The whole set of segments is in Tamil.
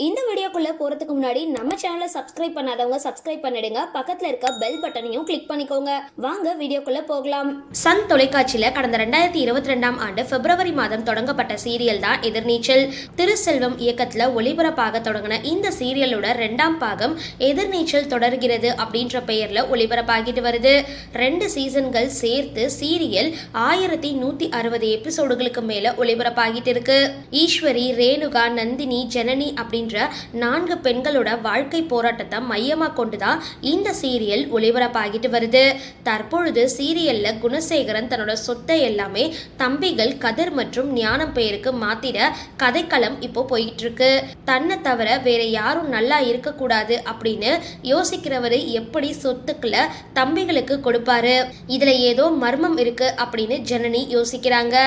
இந்த வீடியோக்குள்ள போறதுக்கு முன்னாடி நம்ம சேனலை சப்ஸ்கிரைப் பண்ணாதவங்க சப்ஸ்கிரைப் பண்ணிடுங்க, பக்கத்துல இருக்க பெல் பட்டனையும் கிளிக் பண்ணிக்கோங்க. வாங்க வீடியோக்குள்ள போகலாம். சன் தொலைக்காட்சியில கடந்த 2022ஆம் ஆண்டு பிப்ரவரி மாதம் தொடங்கப்பட்ட சீரியல் தான் எதிர்நீச்சல். திருசெல்வம் இயக்கத்துல ஒளிபரப்பாக தொடங்கின இந்த சீரியலோட 2ஆம் பாகம் எதிர்நீச்சல் தொடர்கிறது அப்படின்ற பெயர்ல ஒளிபரப்பாகிட்டு வருது. 2 சீசன்கள் சேர்த்து சீரியல் 1160 எபிசோடுகளுக்கு மேல ஒளிபரப்பாகிட்டு இருக்கு. ஈஸ்வரி, ரேணுகா, நந்தினி, ஜனனி அப்படி 4 பெண்களோட வாழ்க்கை போராட்டத்தை மையமா கொண்டுதான் இந்த சீரியல் ஒளிபரப்பாகிட்டு வருது. தற்பொழுது சீரியல்ல குணசேகரன் தன்னோட சொத்தை எல்லாமே தம்பிகள் கதிர் மற்றும் ஞானம் பெயருக்கு மாத்திட கதைக்களம் இப்போ போயிட்டு இருக்கு. தன்னை தவிர வேற யாரும் நல்லா இருக்கக்கூடாது அப்படின்னு யோசிக்கிறவரு எப்படி சொத்துக்களை தம்பிகளுக்கு கொடுப்பாரு, இதுல ஏதோ மர்மம் இருக்கு அப்படின்னு ஜனனி யோசிக்கிறாங்க.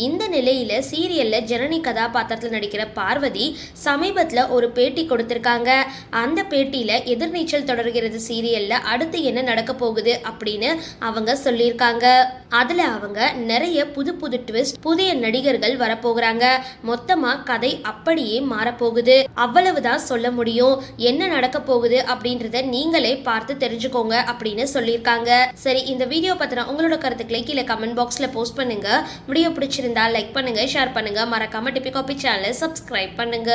இந்த நிலையில சீரியல்ல ஜனனி கதாபாத்திரத்தில் நடிக்கிற பார்வதி சமீபத்துல ஒரு பேட்டி கொடுத்திருக்காங்க. அந்த பேட்டியில எதிர்நீச்சல் தொடர்கிறது சீரியல்ல அடுத்து என்ன நடக்க போகுது அப்படின்னு அவங்க சொல்லியிருக்காங்க. அதுல அவங்க நிறைய புது ட்விஸ்ட், புதிய நடிகர்கள் வரப்போகிறாங்க, மொத்தமா கதை அப்படியே மாறப்போகுது, அவ்வளவுதான் சொல்ல முடியும். என்ன நடக்க போகுது அப்படின்றத நீங்களே பார்த்து தெரிஞ்சுக்கோங்க அப்படின்னு சொல்லியிருக்காங்க. சரி, இந்த வீடியோ பத்தின உங்களோட கருத்துக்களை கீழே கமெண்ட் பாக்ஸ்ல போஸ்ட் பண்ணுங்க. வீடியோ பிடிச்சிருந்தா லைக் பண்ணுங்க, ஷேர் பண்ணுங்க, மறக்காம டிபி காபி சேனலை சப்ஸ்கிரைப் பண்ணுங்க.